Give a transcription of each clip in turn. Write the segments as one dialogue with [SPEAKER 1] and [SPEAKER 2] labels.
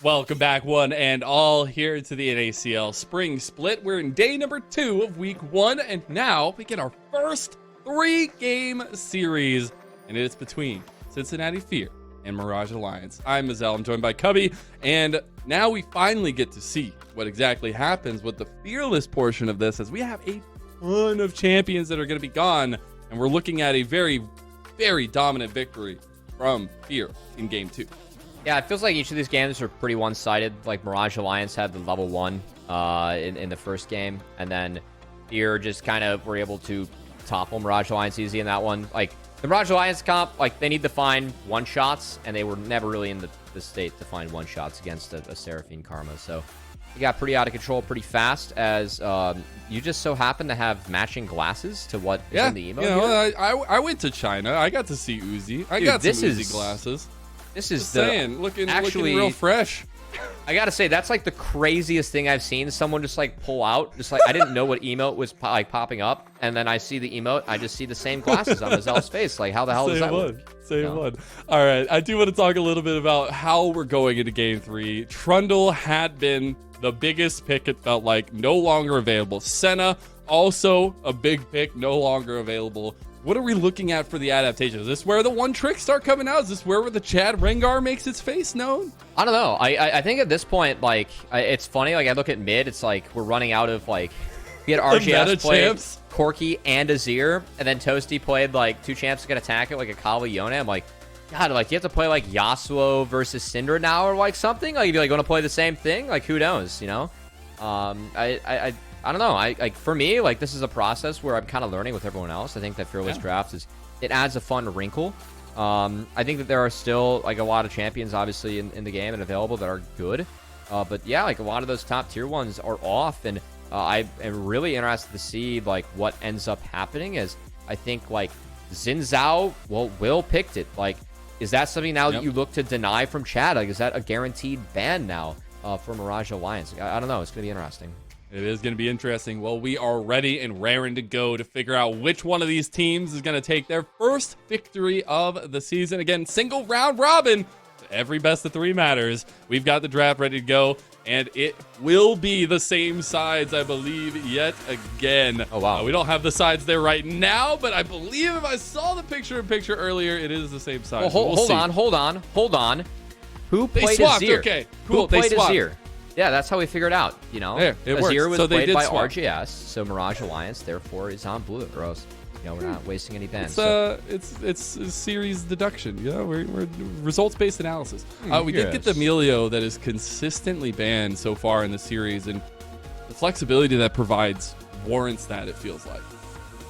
[SPEAKER 1] Welcome back, one and all, here to the NACL Spring Split. We're in day number 2 of week 1, and now we get our first 3-game series, and it's between Cincinnati Fear and Mirage Alliance. I'm Mazel, I'm joined by Cubby, and now we finally get to see what exactly happens with the Fearless portion of this, as we have a ton of champions that are going to be gone, and we're looking at a very, very dominant victory from Fear in game 2.
[SPEAKER 2] Yeah, it feels like each of these games are pretty one-sided. Like Mirage Alliance had the level 1 in the first game, and then Fear just kind of were able to topple Mirage Alliance easy in that one. Like the Mirage Alliance comp, like they need to find one-shots, and they were never really in the state to find one-shots against a Seraphine Karma. So he got pretty out of control pretty fast, as you just so happen to have matching glasses to what is in the emote.
[SPEAKER 1] You know, I went to China. I got to see Uzi. I got some Uzi glasses.
[SPEAKER 2] This is
[SPEAKER 1] looking real fresh.
[SPEAKER 2] I gotta say, that's like the craziest thing I've seen someone just like pull out. Just like, I didn't know what emote was like popping up, and then I see the emote, I just see the same glasses on Mazel's face. Like, how the hell does that work?
[SPEAKER 1] Same one. All right, I do want to talk a little bit about how we're going into game 3. Trundle had been the biggest pick, it felt like, no longer available. Senna, also a big pick, no longer available. What are we looking at for the adaptation? Is this where the one trick start coming out? Is this where the Chad Rengar makes its face known?
[SPEAKER 2] I don't know. I think at this point, like, it's funny. Like, I look at mid, it's like we're running out of, like, we had RGS play Corki and Azir, and then Toasty played, like, 2 champs that can attack it, like a Kawa Yone. I'm like, God, like, you have to play, like, Yasuo versus Syndra now or, like, something? Like, if you're, like, going to play the same thing? Like, who knows, you know? I don't know. Like for me, like this is a process where I'm kind of learning with everyone else. I think that Fearless Drafts it adds a fun wrinkle. I think that there are still like a lot of champions obviously in the game and available that are good. But yeah, like a lot of those top tier ones are off, and I am really interested to see like what ends up happening. As I think like Xin Zhao, well, Will picked it. Like, is that something now that you look to deny from Chad? Like, is that a guaranteed ban now for Mirage Alliance? I don't know. It's gonna be interesting.
[SPEAKER 1] It is going to be interesting. Well, we are ready and raring to go to figure out which one of these teams is going to take their first victory of the season. Again, single round robin. Every best of 3 matters. We've got the draft ready to go, and it will be the same sides, I believe, yet again.
[SPEAKER 2] Oh, wow.
[SPEAKER 1] We don't have the sides there right now, but I believe if I saw the picture earlier, it is the same size.
[SPEAKER 2] Well, hold on. Who played
[SPEAKER 1] swapped,
[SPEAKER 2] Azir?
[SPEAKER 1] Okay, cool.
[SPEAKER 2] Who played Azir? Yeah, that's how we figured out, you know?
[SPEAKER 1] There, it
[SPEAKER 2] Azir
[SPEAKER 1] works.
[SPEAKER 2] was played by RGS, so Mirage Alliance, therefore, is on blue, or else, you know, we're not wasting any bans.
[SPEAKER 1] It's a series deduction, you know? We're results-based analysis. We did get the Emilio that is consistently banned so far in the series, and the flexibility that provides warrants that, it feels like.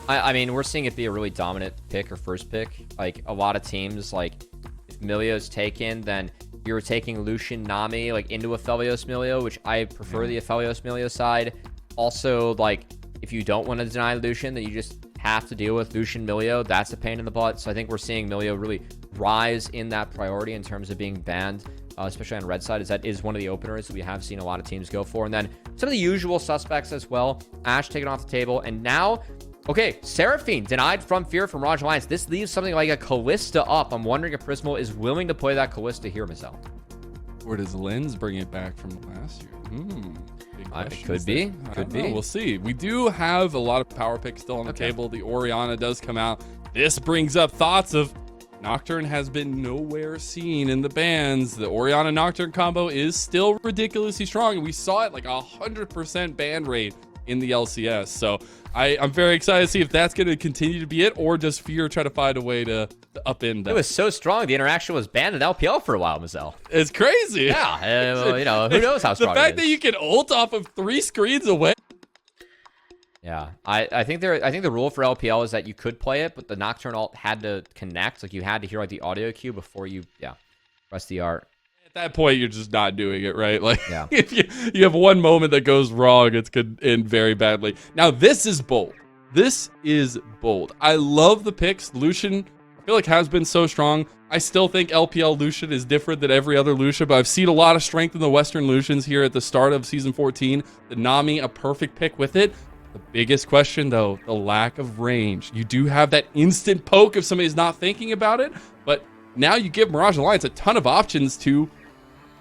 [SPEAKER 2] I mean, we're seeing it be a really dominant pick or first pick. Like, a lot of teams, like, if Emilio's taken, then you're taking Lucian Nami like into a Aphelios Milio, which I prefer the Aphelios Milio side. Also, like if you don't want to deny Lucian, then you just have to deal with Lucian Milio. That's a pain in the butt. So I think we're seeing Milio really rise in that priority in terms of being banned, especially on red side, as that is one of the openers that we have seen a lot of teams go for. And then some of the usual suspects as well. Ashe taken off the table, and now okay, Seraphine denied from Fear from Mirage Alliance. This leaves something like a Callista up. I'm wondering if Prismal is willing to play that Callista here, Mazel.
[SPEAKER 1] Or does Lens bring it back from last year?
[SPEAKER 2] It could be. Could be.
[SPEAKER 1] We'll see. We do have a lot of power picks still on the table. The Orianna does come out. This brings up thoughts of Nocturne has been nowhere seen in the bans. The Orianna Nocturne combo is still ridiculously strong, and we saw it like 100% ban rate in the LCS. So I'm very excited to see if that's going to continue to be it, or does Fear try to find a way to upend that?
[SPEAKER 2] It was so strong. The interaction was banned in LPL for a while, Mazel.
[SPEAKER 1] It's crazy.
[SPEAKER 2] Yeah. You know, who knows how strong
[SPEAKER 1] the fact that you can ult off of 3 screens away.
[SPEAKER 2] Yeah, I think the rule for LPL is that you could play it, but the Nocturne ult had to connect. Like you had to hear like the audio cue before you press the art.
[SPEAKER 1] That point, you're just not doing it right. Like if you have one moment that goes wrong, it's could end very badly. Now this is bold. I love the picks. Lucian, I feel like, has been so strong. I still think LPL Lucian is different than every other Lucian, but I've seen a lot of strength in the Western Lucians here at the start of season 14. The Nami, a perfect pick with it. The biggest question though, the lack of range. You do have that instant poke if somebody's not thinking about it, but now you give Mirage Alliance a ton of options to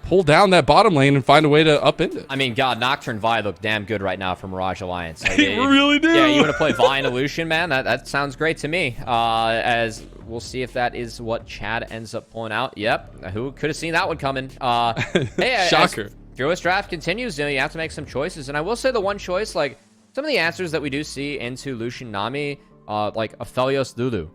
[SPEAKER 1] pull down that bottom lane and find a way to upend it.
[SPEAKER 2] I mean, God, Nocturne Vi look damn good right now for Mirage Alliance. Like,
[SPEAKER 1] They really do.
[SPEAKER 2] Yeah, you want to play Vi and Illusion, man? That sounds great to me. As we'll see if that is what Chad ends up pulling out. Yep, who could have seen that one coming? Hey,
[SPEAKER 1] shocker.
[SPEAKER 2] Fearless Draft continues. You have to make some choices, and I will say the one choice, like some of the answers that we do see into Lucian Nami, like Aphelios Lulu.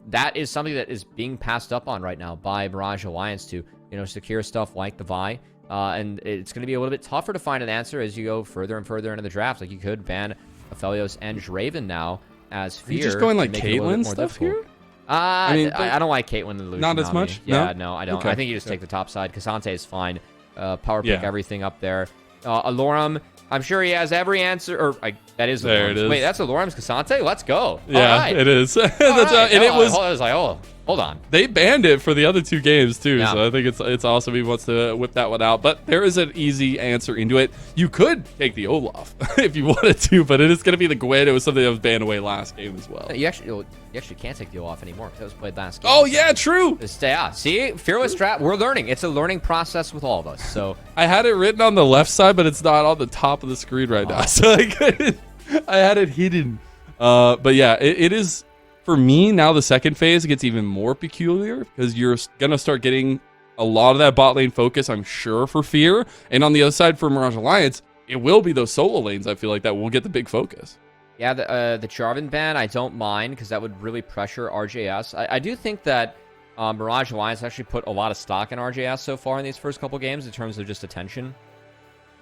[SPEAKER 2] That is something that is being passed up on right now by Mirage Alliance to, secure stuff like the Vi. And it's going to be a little bit tougher to find an answer as you go further and further into the draft. Like, you could ban Aphelios and Draven now as Fear.
[SPEAKER 1] Are you just going like Caitlyn stuff here?
[SPEAKER 2] I mean, I don't like Caitlyn and Lucian.
[SPEAKER 1] Not as much?
[SPEAKER 2] Yeah, no, I don't.
[SPEAKER 1] Okay.
[SPEAKER 2] I think you just take the top side. Cassante is fine. Power pick everything up there. Alorum, I'm sure he has every answer. Or that is
[SPEAKER 1] there.
[SPEAKER 2] Alorum's.
[SPEAKER 1] It is.
[SPEAKER 2] Wait, that's Alorum's Cassante? Let's go.
[SPEAKER 1] Yeah,
[SPEAKER 2] all right.
[SPEAKER 1] it is.
[SPEAKER 2] And
[SPEAKER 1] it was.
[SPEAKER 2] I was like, oh, hold on.
[SPEAKER 1] They banned it for the other 2 games too,
[SPEAKER 2] Yeah.
[SPEAKER 1] so I think it's awesome. He wants to whip that one out, but there is an easy answer into it. You could take the Olaf if you wanted to, but it is going to be the Gwen. It was something that was banned away last game as well.
[SPEAKER 2] You actually can't take the Olaf anymore because it was played last game.
[SPEAKER 1] Oh yeah, true.
[SPEAKER 2] Yeah, see, Fearless Draft. We're learning. It's a learning process with all of us. So
[SPEAKER 1] I had it written on the left side, but it's not on the top of the screen right now, so I had it hidden. But yeah, it is. For me, now the second phase gets even more peculiar because you're going to start getting a lot of that bot lane focus, I'm sure, for Fear. And on the other side for Mirage Alliance, it will be those solo lanes, I feel like, that will get the big focus.
[SPEAKER 2] Yeah, the Jarvan ban, I don't mind because that would really pressure RJS. I do think that Mirage Alliance actually put a lot of stock in RJS so far in these first couple games in terms of just attention.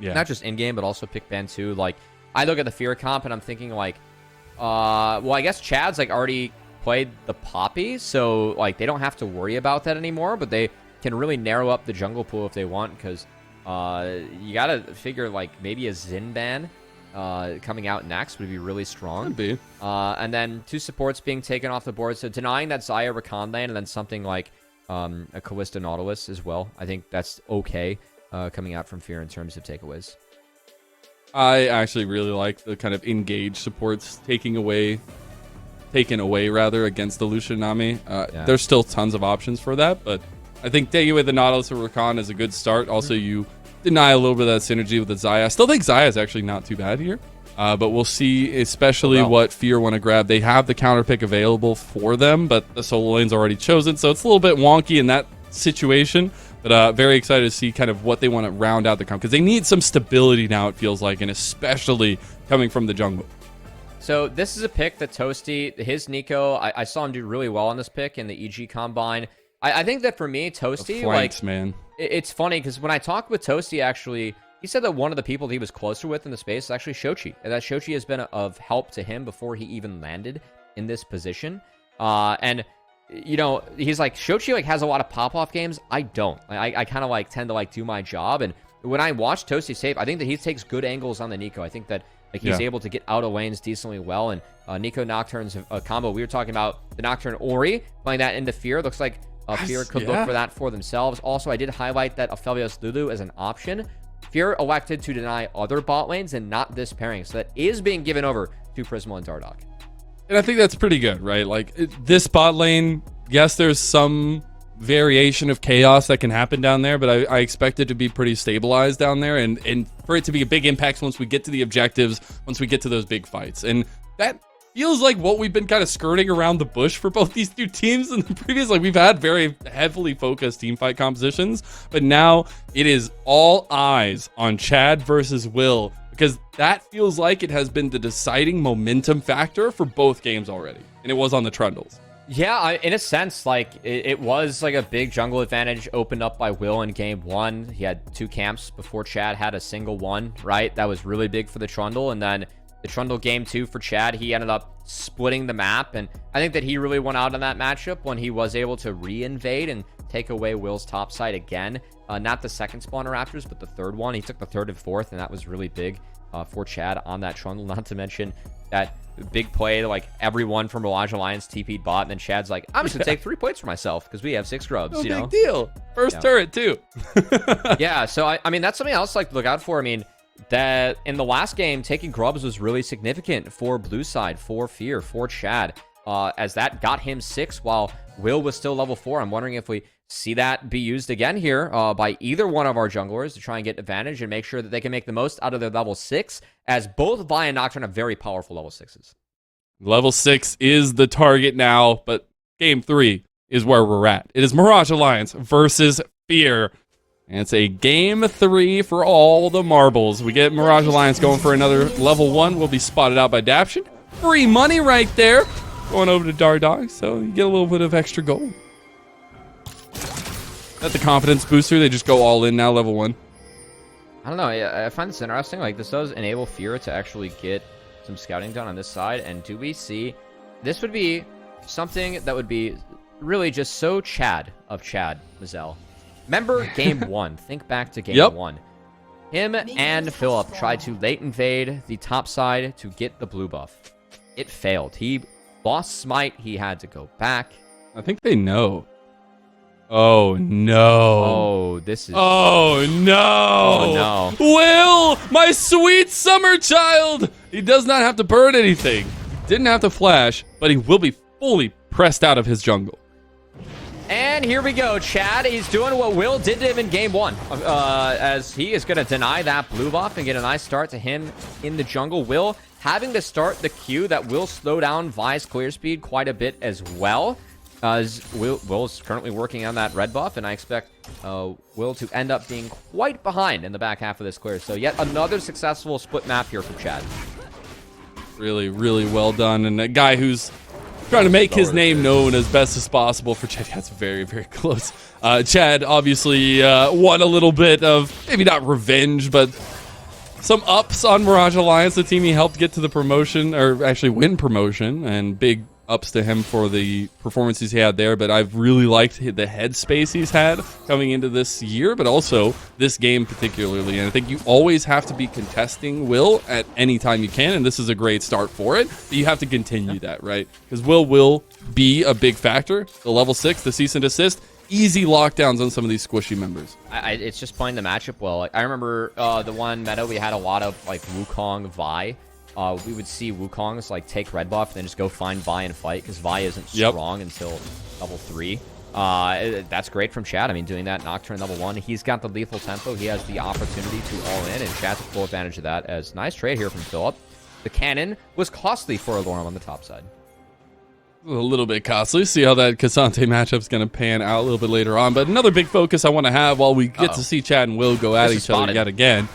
[SPEAKER 1] Yeah.
[SPEAKER 2] Not just in-game, but also pick ban too. Like, I look at the Fear comp and I'm thinking, like, well, I guess Chad's like already played the Poppy, so like they don't have to worry about that anymore, but they can really narrow up the jungle pool if they want, because you gotta figure like maybe a Xin ban coming out next would be really strong.
[SPEAKER 1] Could be.
[SPEAKER 2] And then 2 supports being taken off the board, so denying that Xayah Rakan lane, and then something like a Callista Nautilus as well. I think that's okay coming out from Fear in terms of takeaways.
[SPEAKER 1] I actually really like the kind of engaged supports taken away rather against the Lucian Nami. There's still tons of options for that, but I think taking away the Nautilus or Rakan is a good start. Also, you deny a little bit of that synergy with the Xayah. I still think Xayah is actually not too bad here, but we'll see especially what Fear want to grab. They have the counter pick available for them, but the solo lane's already chosen, so it's a little bit wonky in that situation. But very excited to see kind of what they want to round out the comp, because they need some stability now, it feels like, and especially coming from the jungle.
[SPEAKER 2] So this is a pick that Toasty, his Nico, I saw him do really well on this pick in the EG Combine. I think that for me, Toasty,
[SPEAKER 1] flanks, man.
[SPEAKER 2] It's funny because when I talked with Toasty, actually, he said that one of the people that he was closer with in the space is actually Shochi, and that Shochi has been of help to him before he even landed in this position. And he's like, Shochi like has a lot of pop-off games. I don't. I kind of like tend to like do my job. And when I watch Toasty save, I think that he takes good angles on the Nico. I think that like he's able to get out of lanes decently well. And Nico Nocturne's a combo. We were talking about the Nocturne Ori playing that into Fear. Looks like Fear could look for that for themselves. Also, I did highlight that Aphelios Lulu as an option. Fear elected to deny other bot lanes and not this pairing. So that is being given over to Prismal and Dardoch.
[SPEAKER 1] And I think that's pretty good, right? Like, this bot lane, yes, there's some variation of chaos that can happen down there, but I expect it to be pretty stabilized down there, and for it to be a big impact once we get to the objectives, once we get to those big fights. And that feels like what we've been kind of skirting around the bush for both these 2 teams in the previous. Like, we've had very heavily focused team fight compositions, but now it is all eyes on Chad versus Will, because that feels like it has been the deciding momentum factor for both games already, and it was on the Trundles.
[SPEAKER 2] Yeah, in a sense, like, it was like a big jungle advantage opened up by Will in game 1. He had 2 camps before Chad had a single one, right? That was really big for the Trundle. And then the Trundle game 2 for Chad, he ended up splitting the map. And I think that he really went out on that matchup when he was able to re-invade and take away Will's top side again. Not the second spawner Raptors, but the third one. He took the 3rd and 4th, and that was really big for Chad on that Trundle. Not to mention that big play, like everyone from Mirage Alliance TP'd bot, and then Chad's like, I'm just gonna take 3 points for myself because we have 6 grubs.
[SPEAKER 1] No big deal. First turret too.
[SPEAKER 2] Yeah, so I mean that's something else like to look out for. I mean, that in the last game, taking grubs was really significant for blue side, for Fear, for Chad, as that got him 6 while Will was still level 4. I'm wondering if we see that be used again here by either one of our junglers to try and get advantage and make sure that they can make the most out of their level 6, as both Vi and Nocturne have very powerful level 6s.
[SPEAKER 1] Level 6 is the target now, but game 3 is where we're at. It is Mirage Alliance versus Fear. And it's a game 3 for all the marbles. We get Mirage Alliance going for another level 1. We'll be spotted out by Daption. Free money right there. Going over to Dardog, so you get a little bit of extra gold. That's the confidence booster. They just go all in now, level 1.
[SPEAKER 2] I don't know. I find this interesting. Like, this does enable Fear to actually get some scouting done on this side. And do we see... This would be something that would be really just so Chad of Chad Mazel. Remember game 1. Think back to game 1. Him and Philip tried to late invade the top side to get the blue buff. It failed. He lost smite. He had to go back.
[SPEAKER 1] I think they know. Oh, no.
[SPEAKER 2] Oh, this is...
[SPEAKER 1] Oh, no.
[SPEAKER 2] Oh, no.
[SPEAKER 1] Will, my sweet summer child. He does not have to burn anything. Didn't have to flash, but he will be fully pressed out of his jungle.
[SPEAKER 2] And here we go. Chad, he's doing what Will did to him in game 1. As he is going to deny that blue buff and get a nice start to him in the jungle. Will having to start the Q that will slow down Vi's clear speed quite a bit as well. As Will's currently working on that red buff, and I expect Will to end up being quite behind in the back half of this clear. So yet another successful split map here for Chad.
[SPEAKER 1] Really, really well done. And a guy who's trying to make his name known as best as possible for Chad. That's very, very close. Chad obviously won a little bit of, maybe not revenge, but some ups on Mirage Alliance, the team he helped get to the promotion, or actually win promotion, and big ups to him for the performances he had there. But I've really liked the headspace he's had coming into this year, but also this game particularly. And I think you always have to be contesting Will at any time you can, and this is a great start for it. But you have to continue that, right? Because Will be a big factor. The level 6, the cease and desist, easy lockdowns on some of these squishy members.
[SPEAKER 2] It's just playing the matchup well. Like, I remember the one meta we had a lot of like Wukong Vi. We would see Wukong's like take red buff and then just go find Vi and fight, because Vi isn't strong until level 3. That's great from Chad. I mean, doing that Nocturne level 1. He's got the lethal tempo. He has the opportunity to all in, and Chad took full advantage of that. As nice trade here from Philip. The cannon was costly for Alorum on the top side.
[SPEAKER 1] A little bit costly. See how that Cassante matchup's going to pan out a little bit later on. But another big focus I want to have while we get to see Chad and Will go at each other yet again.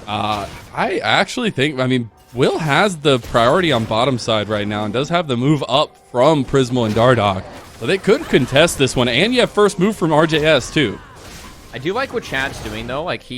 [SPEAKER 1] I actually think, I mean, Will has the priority on bottom side right now and does have the move up from Prismal and Dardog. So they could contest this one. And you have first move from RJS too.
[SPEAKER 2] I do like what Chad's doing though. Like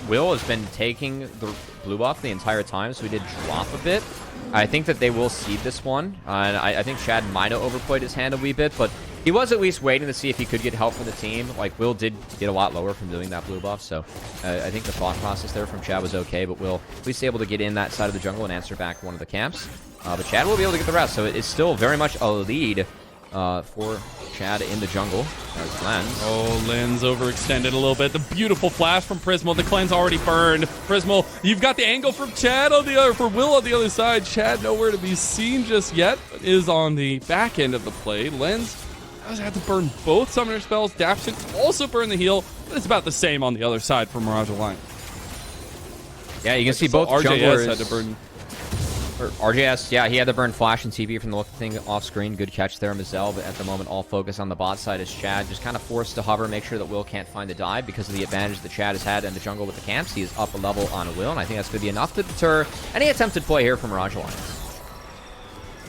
[SPEAKER 2] Will has been taking the blue buff the entire time, so he did drop a bit. I think that they will seed this one. And I think Chad might have overplayed his hand a wee bit, but he was at least waiting to see if he could get help from the team. Like, Will did get a lot lower from doing that blue buff, so I think the thought process there from Chad was okay, but Will at least able to get in that side of the jungle and answer back one of the camps. But Chad will be able to get the rest, so it's still very much a lead for Chad in the jungle. There's Lens.
[SPEAKER 1] Oh, Lens overextended a little bit. The beautiful flash from Prismal. The cleanse already burned. Prismal, you've got the angle from Chad on the other, for Will on the other side. Chad nowhere to be seen just yet, but is on the back end of the play. Lens does have to burn both summoner spells. Daption also burn the heal, but it's about the same on the other side for Mirage Alliance.
[SPEAKER 2] Yeah, you can see both junglers
[SPEAKER 1] had to burn.
[SPEAKER 2] RJS, yeah, he had to burn flash and TP from the thing off screen. Good catch there, Mazel, but at the moment, all focus on the bot side is Chad. Just kind of forced to hover, make sure that Will can't find the dive because of the advantage that Chad has had in the jungle with the camps. He is up a level on Will, and I think that's going to be enough to deter any attempted play here from Mirage Alliance.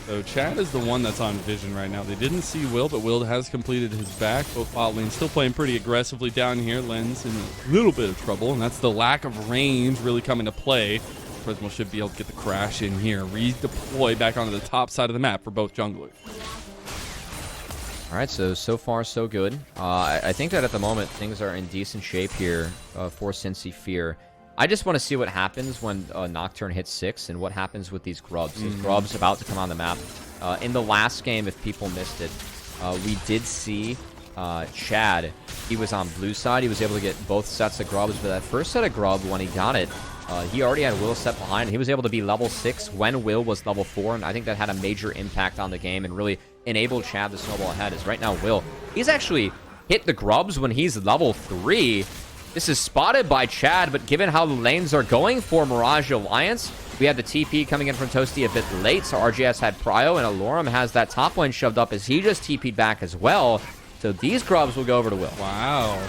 [SPEAKER 1] So Chad is the one that's on vision right now. They didn't see Will, but Will has completed his back. Both bot lanes still playing pretty aggressively down here. Lens in a little bit of trouble, and that's the lack of range really coming to play. Prismal should be able to get the crash in here. Redeploy back onto the top side of the map for both junglers.
[SPEAKER 2] All right, so far so good. I think that at the moment things are in decent shape here for Cincy Fear. I just want to see what happens when Nocturne hits 6 and what happens with these grubs. These grubs about to come on the map. In the last game, if people missed it, we did see Chad. He was on blue side. He was able to get both sets of grubs, but that first set of grub, when he got it, he already had Will set behind. He was able to be level 6 when Will was level 4, and I think that had a major impact on the game and really enabled Chad to snowball ahead. As right now, Will, he's actually hit the grubs when he's level 3. This is spotted by Chad, but given how the lanes are going for Mirage Alliance, we had the TP coming in from Toasty a bit late, so RGS had Prio, and Alorum has that top lane shoved up as he just TP'd back as well. So these grubs will go over to Will.
[SPEAKER 1] Wow.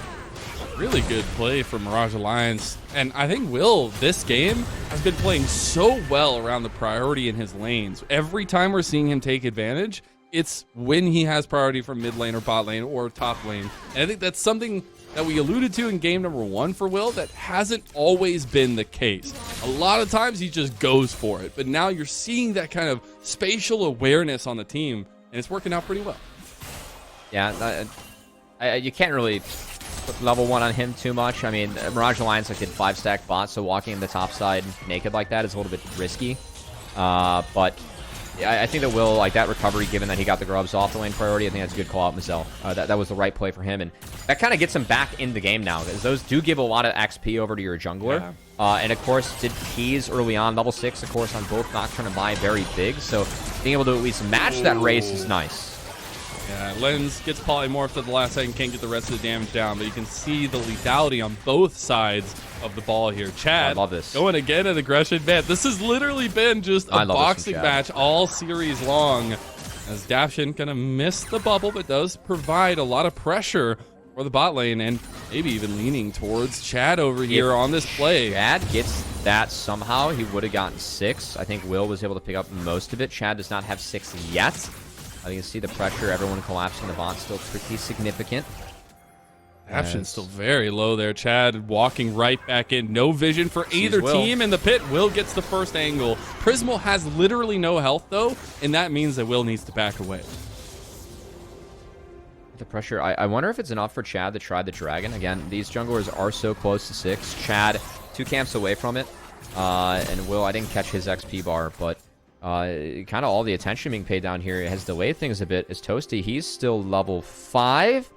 [SPEAKER 1] Really good play for Mirage Alliance. And I think Will, this game, has been playing so well around the priority in his lanes. Every time we're seeing him take advantage, it's when he has priority from mid lane or bot lane or top lane. And I think that's something that we alluded to in game number 1 for Will that hasn't always been the case. A lot of times he just goes for it, but now you're seeing that kind of spatial awareness on the team, and it's working out pretty well.
[SPEAKER 2] Yeah, you can't really put level 1 on him too much. I mean, Mirage Alliance did 5-stack bots, so walking in the top side naked like that is a little bit risky. But I think that Will, like that recovery, given that he got the grubs off the lane priority, I think that's a good call out, Mazel. That was the right play for him, and that kind of gets him back in the game now, because those do give a lot of XP over to your jungler. Yeah. And of course, did keys early on, level 6, of course, on both Nocturne and Vi, very big, so being able to at least match that race is nice.
[SPEAKER 1] Yeah, Lens gets polymorphed at the last second, can't get the rest of the damage down, but you can see the lethality on both sides of the ball here. Chad,
[SPEAKER 2] I love this.
[SPEAKER 1] Going again at aggression man. This has literally been just a boxing match all series long, as Dapshin gonna miss the bubble, but does provide a lot of pressure for the bot lane, and maybe even leaning towards Chad over here on this play.
[SPEAKER 2] Chad gets that somehow, he would have gotten 6. I think Will was able to pick up most of it. Chad does not have 6 yet. You can see the pressure, everyone collapsing the bot, still pretty significant.
[SPEAKER 1] Dapshin's still very low there. Chad walking right back in. No vision for either team in the pit. Will gets the first angle. Prismal has literally no health, though, and that means that Will needs to back away.
[SPEAKER 2] The pressure, I wonder if it's enough for Chad to try the dragon. Again, these junglers are so close to 6. Chad, 2 camps away from it. And Will, I didn't catch his XP bar, but kind of all the attention being paid down here has delayed things a bit. Is Toasty, he's still level 5.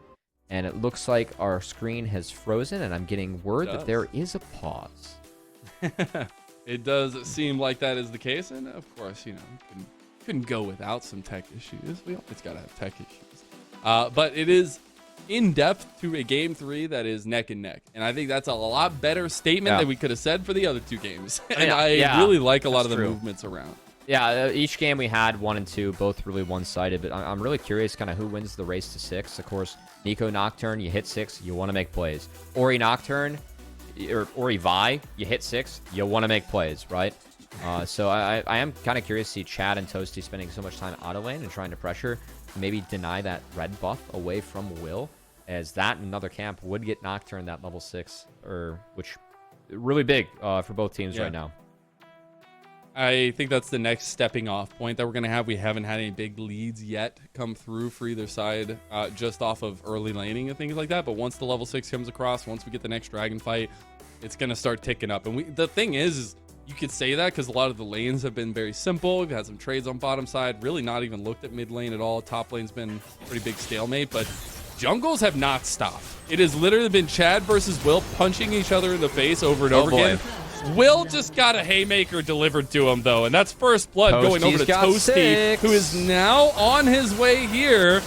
[SPEAKER 2] And it looks like our screen has frozen, and I'm getting word that there is a pause.
[SPEAKER 1] It does seem like that is the case, and of course, you know, couldn't go without some tech issues. We always gotta have tech issues. But it is in depth to a game 3 that is neck and neck, and I think that's a lot better statement than we could have said for the other 2 games. And I really like a lot of the movements around.
[SPEAKER 2] Yeah, each game we had 1 and 2, both really one-sided, but I'm really curious kind of who wins the race to 6. Of course, Nico Nocturne, you hit 6, you want to make plays. Ori Nocturne, or Ori Vi, you hit 6, you want to make plays, right? So I am kind of curious to see Chad and Toasty spending so much time auto lane and trying to pressure, maybe deny that red buff away from Will, as that and another camp would get Nocturne that level 6, which really big for both teams right now.
[SPEAKER 1] I think that's the next stepping off point that we're going to have. We haven't had any big leads yet come through for either side, just off of early laning and things like that. But once the level 6 comes across, once we get the next dragon fight, it's going to start ticking up. And the thing is you could say that because a lot of the lanes have been very simple. We've had some trades on bottom side, really not even looked at mid lane at all. Top lane's been pretty big stalemate, but jungles have not stopped. It has literally been Chad versus Will punching each other in the face over and over again. Will just got a haymaker delivered to him, though, and that's first blood going over to Toasty, who is now on his way here.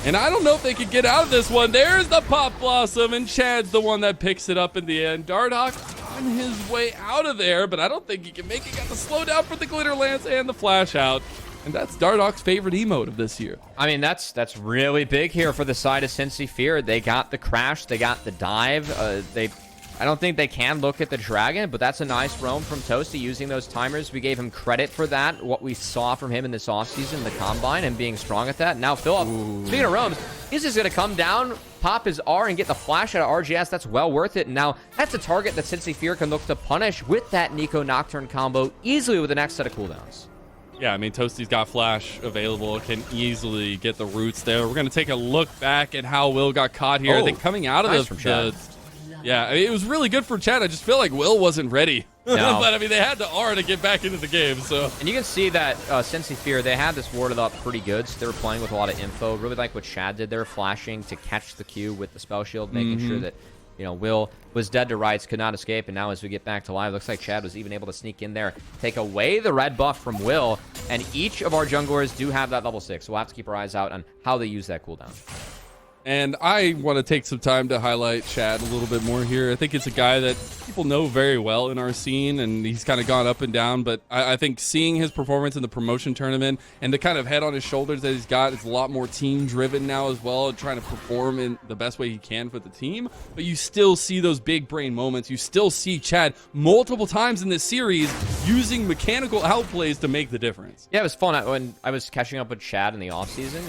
[SPEAKER 1] And I don't know if they could get out of this one. There's the Pop Blossom, and Chad's the one that picks it up in the end. Dardoch on his way out of there, but I don't think he can make it. Got the slowdown for the Glitter Lance and the Flash Out. And that's Dardoch's favorite emote of this year.
[SPEAKER 2] I mean, that's really big here for the side of Cincy Fear. They got the crash, they got the dive. I don't think they can look at the dragon, but that's a nice roam from Toasty using those timers. We gave him credit for that, what we saw from him in this offseason, the Combine, and being strong at that. Now, Philip, speaking of roams, he's just going to come down, pop his R, and get the flash out of RGS. That's well worth it. And now, that's a target that Cincy Fear can look to punish with that Nico Nocturne combo easily with the next set of cooldowns.
[SPEAKER 1] Yeah, I mean, Toasty's got Flash available, can easily get the roots there. We're going to take a look back at how Will got caught here. I think coming out of yeah, I mean, it was really good for Chad. I just feel like Will wasn't ready. No. But, I mean, they had the R to get back into the game, so.
[SPEAKER 2] And you can see that Cincy Fear, they had this warded up pretty good, so they were playing with a lot of info. Really like what Chad did there, flashing to catch the Q with the spell shield, making sure that, you know, Will was dead to rights, could not escape, and now as we get back to live, looks like Chad was even able to sneak in there, take away the red buff from Will, and each of our junglers do have that level 6, so we'll have to keep our eyes out on how they use that cooldown.
[SPEAKER 1] And I want to take some time to highlight Chad a little bit more here. I think it's a guy that people know very well in our scene, and he's kind of gone up and down. But I think seeing his performance in the promotion tournament and the kind of head on his shoulders that he's got, it's a lot more team-driven now as well, trying to perform in the best way he can for the team. But you still see those big brain moments. You still see Chad multiple times in this series using mechanical outplays to make the difference.
[SPEAKER 2] Yeah, it was fun. When I was catching up with Chad in the offseason,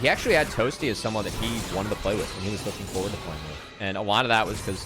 [SPEAKER 2] he actually had Toasty as someone that he wanted to play with and he was looking forward to playing with. And a lot of that was because,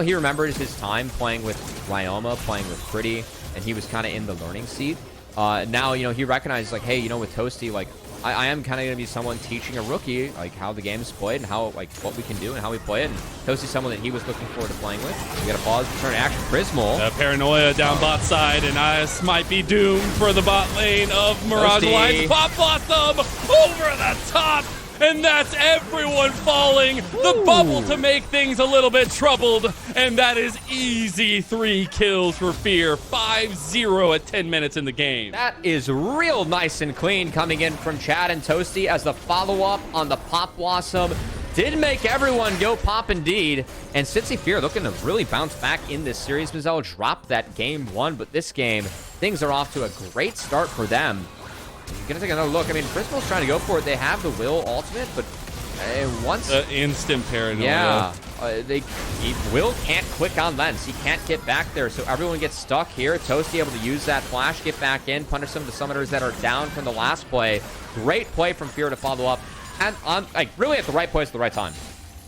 [SPEAKER 2] he remembers his time playing with Ryoma, playing with Pretty, and he was kind of in the learning seat. Now, he recognizes, like, hey, with Toasty, like, I am kind of going to be someone teaching a rookie, like, how the game is played and how, like, what we can do and how we play it. And Toasty's someone that he was looking forward to playing with. We got a pause, return to action. Prismal.
[SPEAKER 1] Paranoia down bot side, and Ice might be doomed for the bot lane of Mirage Alliance. Pop Blossom over the top, and that's everyone falling. The bubble to make things a little bit troubled, and that is easy 3 kills for Fear. 5-0 at 10 minutes in the game.
[SPEAKER 2] That is real nice and clean coming in from Chad and Toasty as the follow-up on the Pop Blossom did make everyone go pop indeed. And Cincy Fear looking to really bounce back in this series. Mizzell dropped that game 1, but this game, things are off to a great start for them. You're gonna take another look. I mean, Prismal's trying to go for it. They have the Will ultimate, but once
[SPEAKER 1] instant paranoia.
[SPEAKER 2] Yeah, Will can't click on Lens. He can't get back there, so everyone gets stuck here. Toasty able to use that flash, get back in, punish some of the summoners that are down from the last play. Great play from Fear to follow up, and really at the right place at the right time.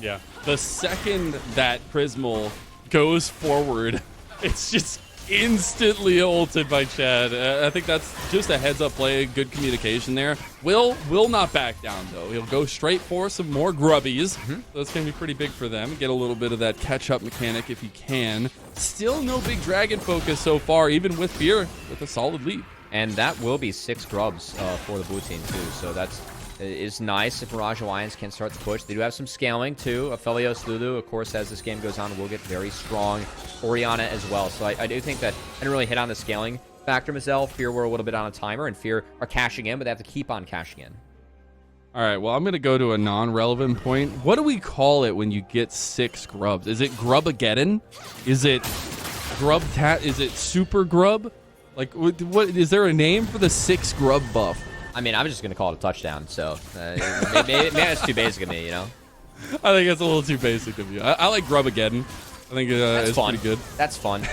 [SPEAKER 1] Yeah, the second that Prismal goes forward, it's just instantly ulted by Chad. I think that's just a heads-up play, good communication there. Will not back down, though. He'll go straight for some more grubbies. So that's going to be pretty big for them. Get a little bit of that catch-up mechanic if he can. Still no big dragon focus so far, even with Fear with a solid lead.
[SPEAKER 2] And that will be 6 grubs for the blue team, too. So that's is nice if Mirage Alliance can start the push. They do have some scaling, too. Aphelios Lulu, of course, as this game goes on, will get very strong. Orianna as well. So I do think that I didn't really hit on the scaling factor, Mizzell. Fear were a little bit on a timer, and Fear are cashing in, but they have to keep on cashing in.
[SPEAKER 1] All right, well, I'm going to go to a non-relevant point. What do we call it when you get 6 grubs? Is it Grubageddon? Is it Is it Super Grub? Like, what is there a name for the 6 grub buff?
[SPEAKER 2] I mean, I'm just going to call it a touchdown, so maybe that's too basic of me,
[SPEAKER 1] I think it's a little too basic of you. I like Grubageddon. I think it's pretty good.
[SPEAKER 2] That's fun.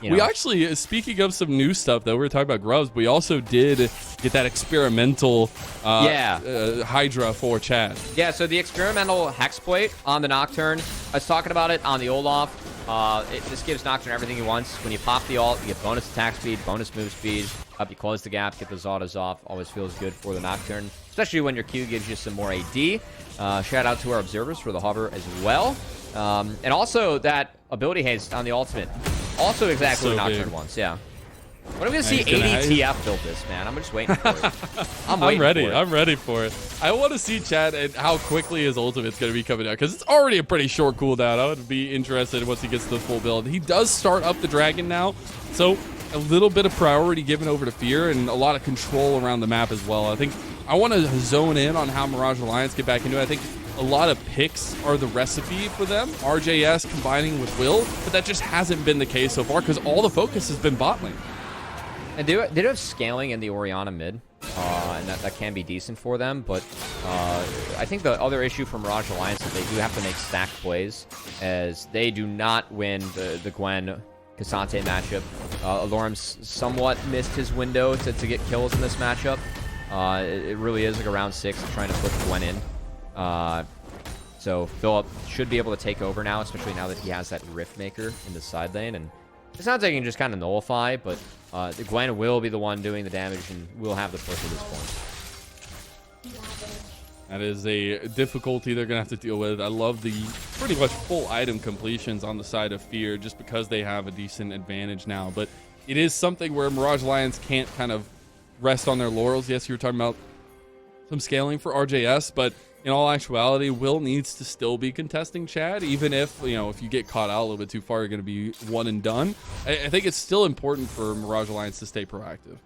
[SPEAKER 1] We actually, speaking of some new stuff, though, we were talking about grubs. We also did get that experimental Hydra for Chad.
[SPEAKER 2] Yeah, so the experimental Hexplate on the Nocturne, I was talking about it on the Olaf. This gives Nocturne everything he wants. When you pop the ult, you get bonus attack speed, bonus move speed. Up, you close the gap, get those autos off. Always feels good for the Nocturne, especially when your Q gives you some more AD. Shout out to our observers for the hover as well. And also that ability haste on the ultimate. Also exactly what Nocturne wants, yeah. When are we going to see ADTF build this, man? I'm just waiting for it. I'm ready.
[SPEAKER 1] I'm ready for it. I want to see Chad and how quickly his ultimate's going to be coming out, because it's already a pretty short cooldown. I would be interested once he gets to the full build. He does start up the dragon now, so a little bit of priority given over to Fear and a lot of control around the map as well. I think I want to zone in on how Mirage Alliance get back into it. I think a lot of picks are the recipe for them. RJS combining with Will, but that just hasn't been the case so far because all the focus has been bot lane.
[SPEAKER 2] And they do have scaling in the Orianna mid, and that can be decent for them, but I think the other issue for Mirage Alliance is they do have to make stack plays, as they do not win the Gwen Cassante matchup. Alorum's somewhat missed his window to get kills in this matchup. It really is like around 6 trying to put Gwen in. So Philip should be able to take over now, especially now that he has that Rift Maker in the side lane. And it sounds like he can just kind of nullify, but the Gwen will be the one doing the damage and will have the push at this point.
[SPEAKER 1] That is a difficulty they're going to have to deal with. I love the pretty much full item completions on the side of Fear just because they have a decent advantage now. But it is something where Mirage Alliance can't kind of rest on their laurels. Yes, you were talking about some scaling for RJS, but in all actuality, Will needs to still be contesting Chad, even if, if you get caught out a little bit too far, you're going to be one and done. I think it's still important for Mirage Alliance to stay proactive.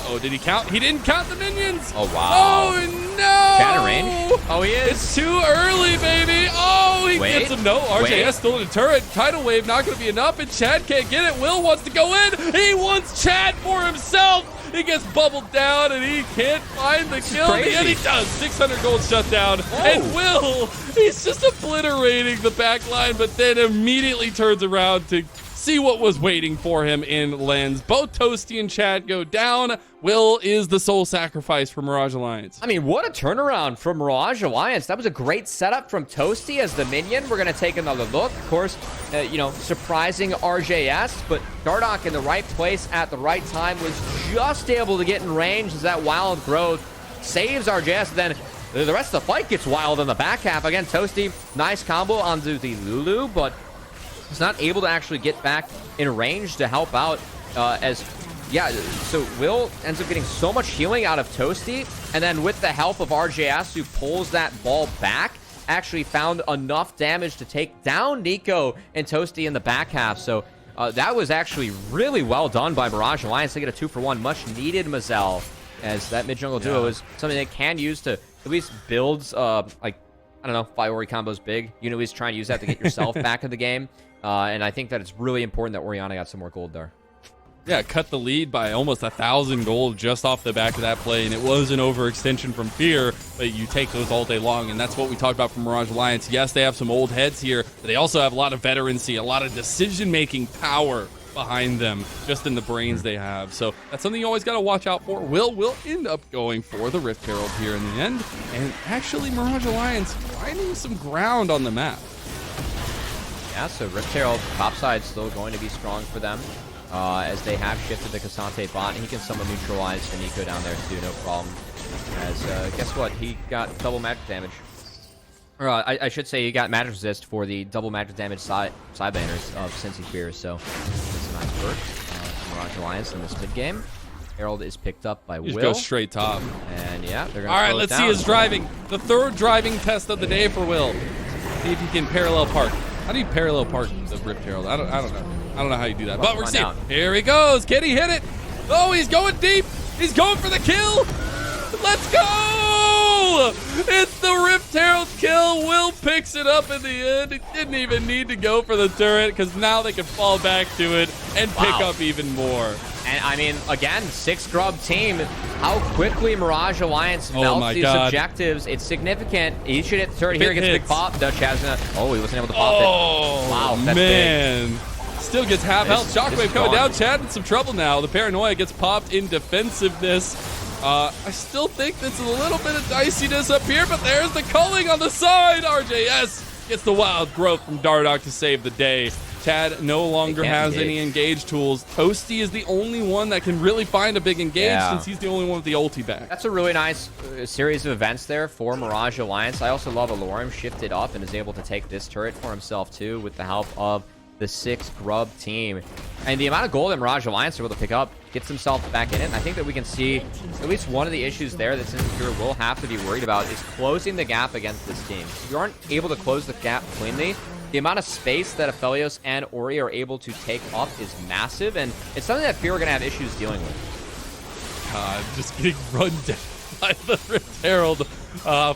[SPEAKER 1] Oh, did he count? He didn't count the minions.
[SPEAKER 2] Oh, wow.
[SPEAKER 1] Oh, no.
[SPEAKER 2] Chad in range? Oh, he is.
[SPEAKER 1] It's too early, baby. Oh, he gets him. No, RJS still in the turret. Tidal wave not going to be enough, and Chad can't get it. Will wants to go in. He wants Chad for himself. He gets bubbled down, and he can't find the kill. And he does. 600 gold shutdown. And Will, he's just obliterating the back line, but then immediately turns around to see what was waiting for him in lens. Both Toasty and Chad go down. Will is the sole sacrifice for Mirage Alliance.
[SPEAKER 2] I mean, what a turnaround from Mirage Alliance. That was a great setup from Toasty as the minion. We're going to take another look. Of course, surprising RJS, but Dardoch in the right place at the right time was just able to get in range as that wild growth saves RJS. Then the rest of the fight gets wild in the back half. Again, Toasty, nice combo onto the Lulu, but he's not able to actually get back in range to help out so Will ends up getting so much healing out of Toasty, and then with the help of RJS, who pulls that ball back, actually found enough damage to take down Nico and Toasty in the back half. So that was actually really well done by Mirage Alliance. They get a 2-for-1, much needed Mazel, as that mid-jungle duo is something they can use to at least build, I don't know, Fiori combos big. You know, he's trying to use that to get yourself back in the game. And I think that it's really important that Orianna got some more gold there.
[SPEAKER 1] Yeah, cut the lead by almost 1,000 gold just off the back of that play, and it was an overextension from Fear, but you take those all day long, and that's what we talked about from Mirage Alliance. Yes, they have some old heads here, but they also have a lot of veterancy, a lot of decision-making power behind them, just in the brains they have. So that's something you always got to watch out for. Will end up going for the Rift Herald here in the end, and actually Mirage Alliance finding some ground on the map.
[SPEAKER 2] Yeah, so Rift Herald topside still going to be strong for them. As they have shifted the Cassante bot, and he can somewhat neutralize the Nico down there too, no problem. As, guess what? He got double magic damage. Or, I should say he got magic resist for the double magic damage side banners of Cincy Fears, so it's a nice perk from Mirage Alliance in this mid-game. Herald is picked up by Will.
[SPEAKER 1] Just go straight top.
[SPEAKER 2] And yeah, they're going to
[SPEAKER 1] All right, let's see his driving. The third driving test of the day for Will. See if he can parallel park. How do you parallel park the Rift Herald? I don't know. I don't know how you do that, but we're seeing. Here he goes. Can he hit it? Oh, he's going deep. He's going for the kill. Let's go. It's the Rift Herald kill. Will picks it up in the end. He didn't even need to go for the turret because now they can fall back to it and pick up even more.
[SPEAKER 2] And I mean, again, 6-grub team. How quickly Mirage Alliance melts these objectives. It's significant. He should hit the turret here. Gets a big pop. No, Chad's gonna. Oh, he wasn't able to pop it. Wow, that's big.
[SPEAKER 1] Still gets half health. Shockwave coming down. Chad in some trouble now. The paranoia gets popped in defensiveness. I still think that's a little bit of diciness up here, but there's the culling on the side. RJS gets the wild growth from Dardoch to save the day. Chad no longer has any engage tools. Toasty is the only one that can really find a big engage since he's the only one with the ulti back.
[SPEAKER 2] That's a really nice series of events there for Mirage Alliance. I also love Alorum shifted up and is able to take this turret for himself too with the help of the 6-grub team. And the amount of gold that Mirage Alliance are able to pick up gets themselves back in it. And I think that we can see at least one of the issues there that Cincinnati will have to be worried about is closing the gap against this team. If you aren't able to close the gap cleanly, the amount of space that Aphelios and Ori are able to take up is massive, and it's something that Fear are going to have issues dealing with.
[SPEAKER 1] Just getting run down by the Rift Herald.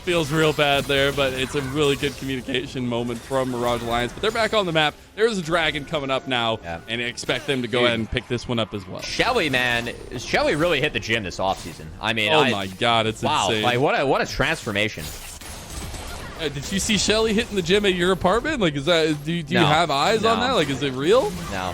[SPEAKER 1] Feels real bad there, but it's a really good communication moment from Mirage Alliance. But they're back on the map. There's a dragon coming up now, and I expect them to go ahead and pick this one up as well.
[SPEAKER 2] Shelly, man. Shelly really hit the gym this offseason. I mean,
[SPEAKER 1] oh my God, it's insane.
[SPEAKER 2] Like, what a transformation.
[SPEAKER 1] Did you see Shelly hitting the gym at your apartment? Like, is that do you have eyes on that? Like, is it real?
[SPEAKER 2] No.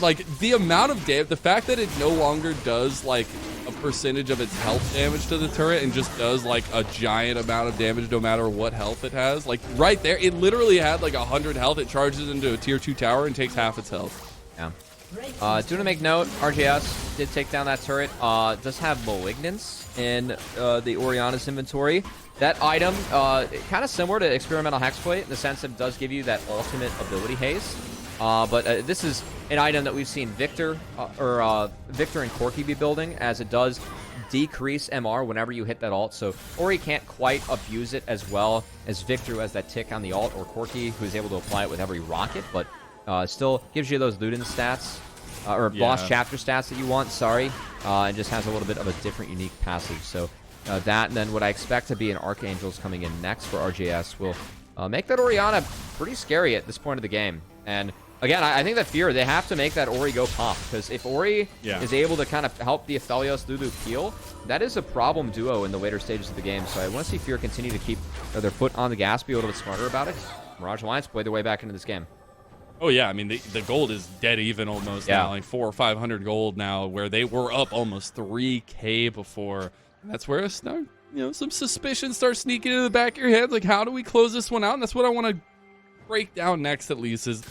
[SPEAKER 1] Like the amount of damage, the fact that it no longer does like a percentage of its health damage to the turret and just does like a giant amount of damage no matter what health it has. Like right there, it literally had like 100 health. It charges into a tier 2 tower and takes half its health.
[SPEAKER 2] Yeah. Do you want to make note? RJS did take down that turret. Does have Malignance in the Orianna's inventory. That item, kind of similar to Experimental Hexplate in the sense that it does give you that ultimate ability haste. But this is an item that we've seen Victor and Corki be building, as it does decrease MR whenever you hit that ult. So Ori can't quite abuse it as well as Victor, who has that tick on the ult, or Corki, who is able to apply it with every rocket, but still gives you those Luden stats, or Boss Chapter stats that you want, and just has a little bit of a different, unique passive. So That, and then what I expect to be an Archangels coming in next for RJS will make that Orianna pretty scary at this point of the game. And again, I think that Fear, they have to make that Ori go pop, because if Ori is able to kind of help the Aphelios through the peel, that is a problem duo in the later stages of the game. So I want to see Fear continue to keep their foot on the gas, be a little bit smarter about it. Mirage Alliance play their way back into this game.
[SPEAKER 1] Oh, yeah. I mean, the gold is dead even almost now, like 400 or 500 gold now, where they were up almost 3K before. And that's where some suspicion starts sneaking into the back of your head. Like, how do we close this one out? And that's what I want to break down next, at least, is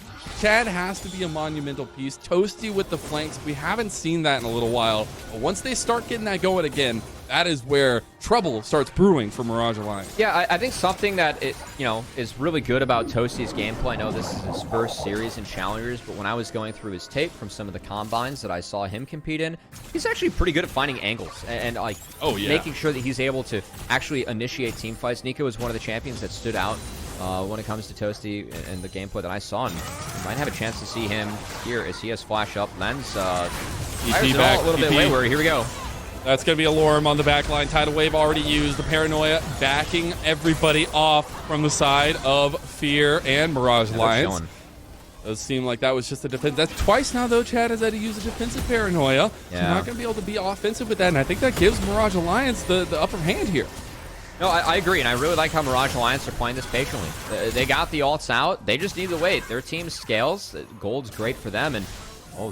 [SPEAKER 1] Chad has to be a monumental piece. Toasty with the flanks. We haven't seen that in a little while. But once they start getting that going again, that is where trouble starts brewing for Mirage Alliance.
[SPEAKER 2] Yeah, I think something that is really good about Toasty's gameplay. I know this is his first series in Challengers, but when I was going through his tape from some of the combines that I saw him compete in, he's actually pretty good at finding angles and making sure that he's able to actually initiate team fights. Nico is one of the champions that stood out when it comes to Toasty and the gameplay that I saw, and you might have a chance to see him here as he has flash up. Lens fires it all a little bit wayward. Here we go.
[SPEAKER 1] That's going to be a Lorem on the back line. Tidal Wave already used. The Paranoia backing everybody off from the side of Fear and Mirage Alliance. Does seem like that was just a defense. That's twice now, though, Chad has had to use a defensive Paranoia. So you're not going to be able to be offensive with that, and I think that gives Mirage Alliance the upper hand here.
[SPEAKER 2] No, I agree, and I really like how Mirage Alliance are playing this patiently. They got the ults out. They just need to wait. Their team scales. Gold's great for them, and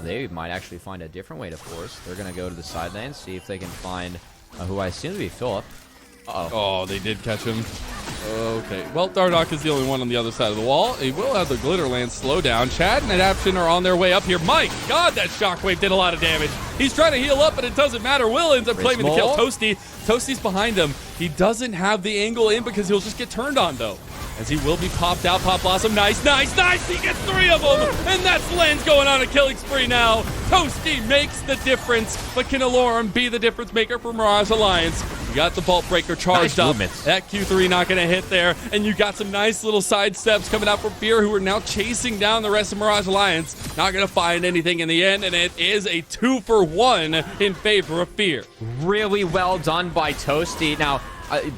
[SPEAKER 2] they might actually find a different way to force. They're going to go to the side lane, see if they can find who I assume to be Philip.
[SPEAKER 1] Oh, they did catch him. Okay. Well, Dardoch is the only one on the other side of the wall. He will have the Glitterland slow down. Chad and Adaption are on their way up here. My God, that Shockwave did a lot of damage. He's trying to heal up, but it doesn't matter. Will ends up claiming to kill Toasty. Toasty's behind him. He doesn't have the angle in because he'll just get turned on, though, as he will be popped out. Pop Blossom, nice. He gets 3 of them, and that's Lens going on a killing spree now. Toasty makes the difference, but can Alorum be the difference maker for Mirage Alliance? You got the Bolt Breaker charged up. That Q3 not going to hit there, and you got some nice little side steps coming out from Fear, who are now chasing down the rest of Mirage Alliance. Not going to find anything in the end, and it is a 2-for-1 in favor of Fear.
[SPEAKER 2] Really well done by Toasty. Now,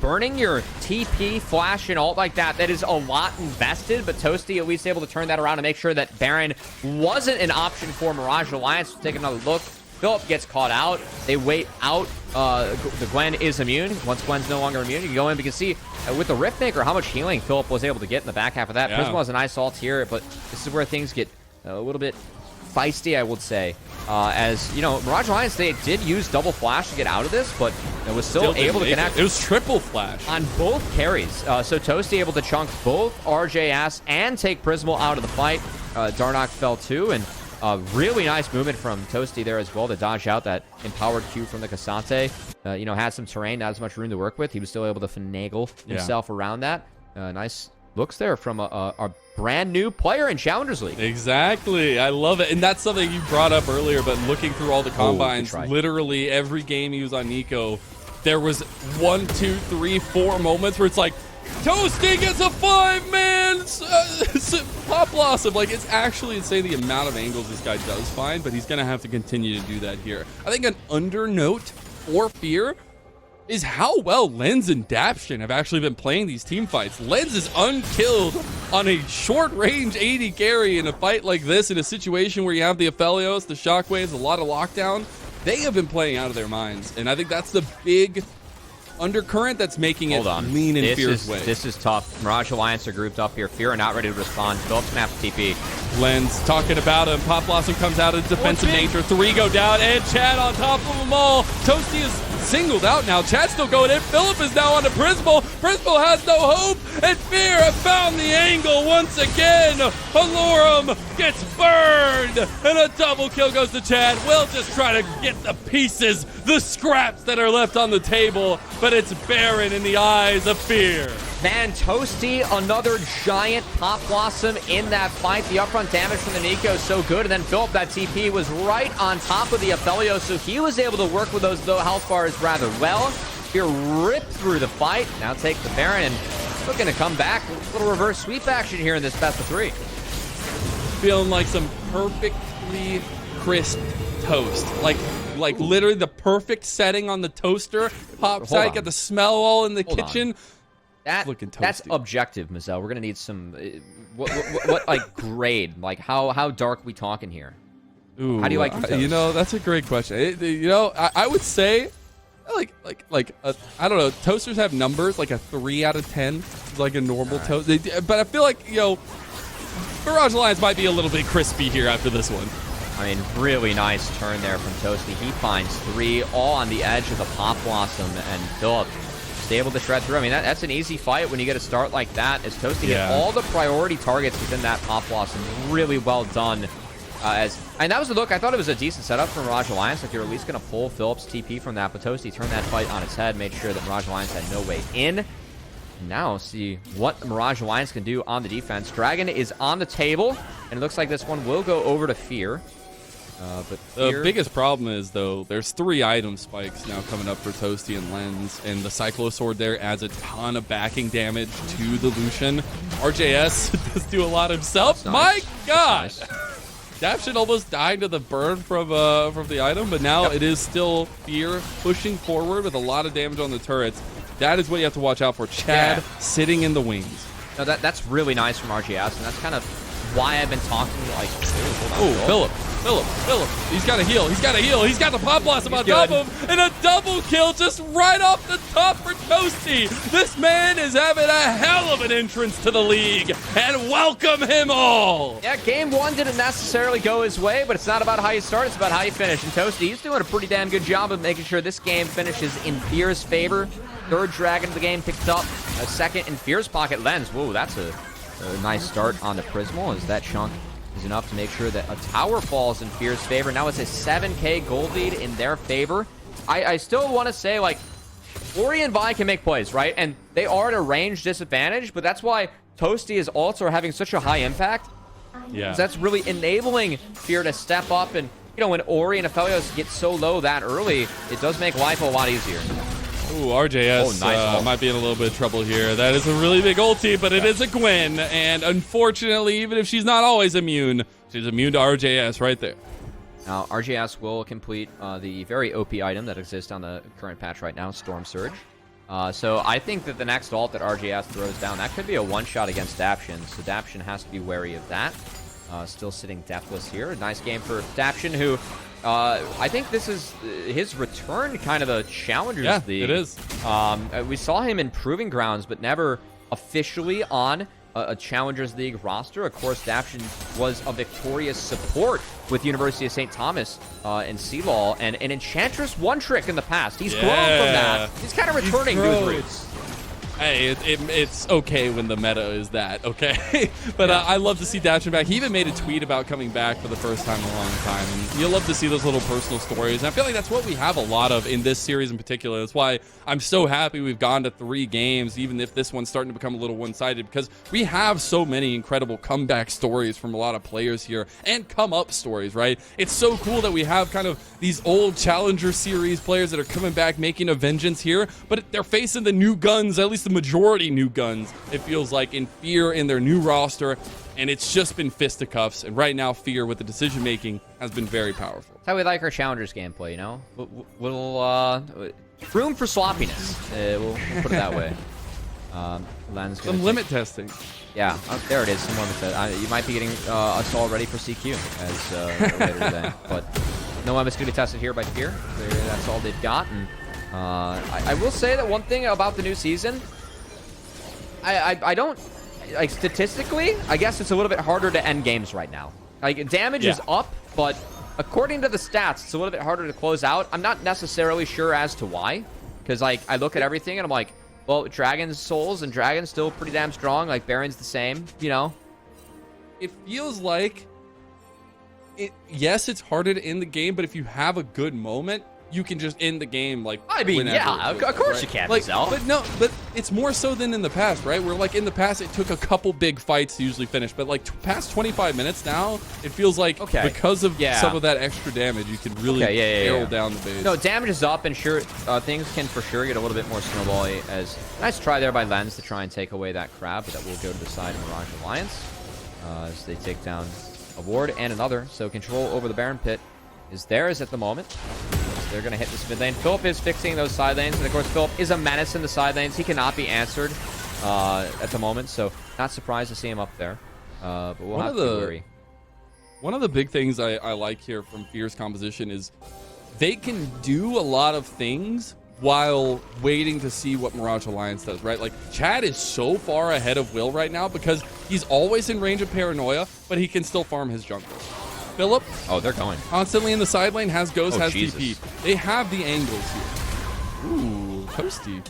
[SPEAKER 2] burning your TP, flash, and ult like that is a lot invested, but Toasty at least able to turn that around and make sure that Baron wasn't an option for Mirage Alliance. Take another look. Philip gets caught out. They wait out. The Gwen is immune. Once Gwen's no longer immune, you can go in. You can see with the Riftmaker how much healing Philip was able to get in the back half of that. Prism was a nice ult here, but this is where things get a little bit feisty, I would say. As Mirage Alliance, they did use double flash to get out of this, but it was still able to connect.
[SPEAKER 1] It was triple flash
[SPEAKER 2] on both carries. So Toasty able to chunk both RJS and take Prismal out of the fight. Darnock fell too, and really nice movement from Toasty there as well to dodge out that empowered Q from the Cassante. Had some terrain, not as much room to work with. He was still able to finagle himself around that. Nice looks there from a brand new player in Challengers League.
[SPEAKER 1] Exactly. I love it. And that's something you brought up earlier, but looking through all the combines, literally every game he was on Nico, there was 1, 2, 3, 4 moments where it's like, Toasty gets a 5-man Pop Blossom. Like, it's actually insane the amount of angles this guy does find, but he's going to have to continue to do that here. I think an under note for Fear is how well Lens and Daption have actually been playing these team fights. Lens is unkilled on a short-range 80 carry in a fight like this, in a situation where you have the Aphelios, the Shockwaves, a lot of lockdown. They have been playing out of their minds, and I think that's the big undercurrent that's making it lean in Fear's way.
[SPEAKER 2] This is tough. Mirage Alliance are grouped up here. Fear are not ready to respond. Phillips map TP.
[SPEAKER 1] Lens talking about him. Pop Blossom comes out of defensive nature. 3 go down, and Chad on top of them all. Toasty is singled out now. Chad's still going in. Philip is now on to Prismal. Prismal has no hope, and Fear have found the angle once again. Alorum gets burned, and a double kill goes to Chad. We'll just try to get the pieces, the scraps that are left on the table, but it's barren in the eyes of Fear.
[SPEAKER 2] Man, Toasty, another giant Pop Blossom in that fight. The upfront damage from the Nico is so good. And then Philip, that TP was right on top of the Aphelios, so he was able to work with those health bars rather well. Fear ripped through the fight. Now take the Baron, and still going to come back. A little reverse sweep action here in this best of 3.
[SPEAKER 1] Feeling like some perfectly crisp toast. Like literally the perfect setting on the toaster. Pops out, got the smell all in the kitchen.
[SPEAKER 2] That's objective, Mazel. We're gonna need some what like grade? Like how dark we talking here?
[SPEAKER 1] Ooh,
[SPEAKER 2] how do you like your toast?
[SPEAKER 1] You know, that's a great question. You know, I would say like I don't know. Toasters have numbers like a 3 out of 10, like a normal toast. But I feel like, you know, Mirage Alliance might be a little bit crispy here after this one.
[SPEAKER 2] I mean, really nice turn there from Toasty. He finds 3 all on the edge of the Pop Blossom, and Philip is able to shred through. I mean, that's an easy fight when you get a start like that, as Toasty hit all the priority targets within that Pop Blossom. Really well done. And that was the look. I thought it was a decent setup for Mirage Alliance. Like, you're at least going to pull Phillips' TP from that, but Toasty turned that fight on its head, made sure that Mirage Alliance had no way in. Now see what Mirage Alliance can do on the defense. Dragon is on the table, and it looks like this one will go over to Fear. But
[SPEAKER 1] the biggest problem is, though, there's 3 item spikes now coming up for Toasty and Lens, and the Cyclo Sword there adds a ton of backing damage to the Lucian. RJS does do a lot himself. Nice. My God! Daption almost died to the burn from the item, but now it is still Fear pushing forward with a lot of damage on the turrets. That is what you have to watch out for. Chad sitting in the wings.
[SPEAKER 2] No, that's really nice from RGS, and that's kind of why I've been talking like.
[SPEAKER 1] Oh, Philip. He's got to heal. He's got the Pop Blossom on top of him, and a double kill just right off the top for Toasty. This man is having a hell of an entrance to the league, and welcome him all.
[SPEAKER 2] Yeah, game 1 didn't necessarily go his way, but it's not about how you start, it's about how you finish. And Toasty, he's doing a pretty damn good job of making sure this game finishes in Fear's favor. 3rd Dragon of the game picked up, a 2nd in Fear's pocket. Lens, whoa, that's a nice start on the Prismal, as that chunk is enough to make sure that a tower falls in Fear's favor. Now it's a 7k gold lead in their favor. I still want to say, like, Ori and Vi can make plays, right? And they are at a range disadvantage, but that's why Toasty is also having such a high impact.
[SPEAKER 1] Yeah.
[SPEAKER 2] That's really enabling Fear to step up, and, you know, when Ori and Aphelios get so low that early, it does make life a lot easier.
[SPEAKER 1] Ooh, RJS might be in a little bit of trouble here. That is a really big ulti, but it is a Gwen. And unfortunately, even if she's not always immune, she's immune to RJS right there.
[SPEAKER 2] Now, RJS will complete the very OP item that exists on the current patch right now, Storm Surge. So I think that the next ult that RJS throws down, that could be a one-shot against Daption. So Daption has to be wary of that. Still sitting deathless here. A nice game for Daption, who... I think this is his return kind of the Challengers League.
[SPEAKER 1] Yeah, it is.
[SPEAKER 2] We saw him in Proving Grounds, but never officially on a Challengers League roster. Of course, Daption was a victorious support with University of St. Thomas in C-Law, and an Enchantress one-trick in the past. He's grown from that. He's kind of returning to his roots.
[SPEAKER 1] Hey, it's okay when the meta is that, okay? But I love to see Daption back. He even made a tweet about coming back for the first time in a long time. And you'll love to see those little personal stories. And I feel like that's what we have a lot of in this series in particular. That's why I'm so happy we've gone to 3 games, even if this one's starting to become a little one-sided, because we have so many incredible comeback stories from a lot of players here, and come-up stories, right? It's so cool that we have kind of these old Challenger Series players that are coming back, making a vengeance here, but they're facing the new guns, at least the majority new guns, it feels like, in Fear in their new roster, and it's just been fisticuffs. And right now, Fear with the decision making has been very powerful.
[SPEAKER 2] That's how we like our Challengers gameplay, you know? Little room for sloppiness. We'll put it that way. Len's
[SPEAKER 1] some limit testing.
[SPEAKER 2] Yeah, there it is. Some limit testing. You might be getting us all ready for CQ as later today, but no MS duty tested here by Fear. That's all they've got. And I will say that one thing about the new season, I don't, like, statistically, I guess it's a little bit harder to end games right now. Like, damage is up, but according to the stats, it's a little bit harder to close out. I'm not necessarily sure as to why, because, like, I look at everything and I'm like, well, Dragon's Souls and Dragon's still pretty damn strong. Like, Baron's the same, you know?
[SPEAKER 1] It feels like, yes, it's harder to end the game, but if you have a good moment, you can just end the game, like,
[SPEAKER 2] I mean, yeah, of course you can,
[SPEAKER 1] like, but it's more so than in the past, right? Where, like, in the past, it took a couple big fights to usually finish, but, like, past 25 minutes now, it feels like because of some of that extra damage, you can really narrow down the base.
[SPEAKER 2] No, damage is up, and sure, things can for sure get a little bit more snowbally. As nice try there by Lens to try and take away that crab, but that will go to the side of Mirage Alliance as they take down a ward and another. So control over the Baron pit is theirs at the moment. They're going to hit this mid lane. Philip is fixing those side lanes. And, of course, Philip is a menace in the side lanes. He cannot be answered at the moment. So not surprised to see him up there. But we'll have to be wary.
[SPEAKER 1] One of the big things I like here from Fear's composition is they can do a lot of things while waiting to see what Mirage Alliance does, right? Like, Chad is so far ahead of Will right now because he's always in range of Paranoia, but he can still farm his jungle. Philip,
[SPEAKER 2] they're going
[SPEAKER 1] constantly in the side lane, has Ghost, has
[SPEAKER 2] Jesus.
[SPEAKER 1] TP. They have the angles here. Ooh, Toasty.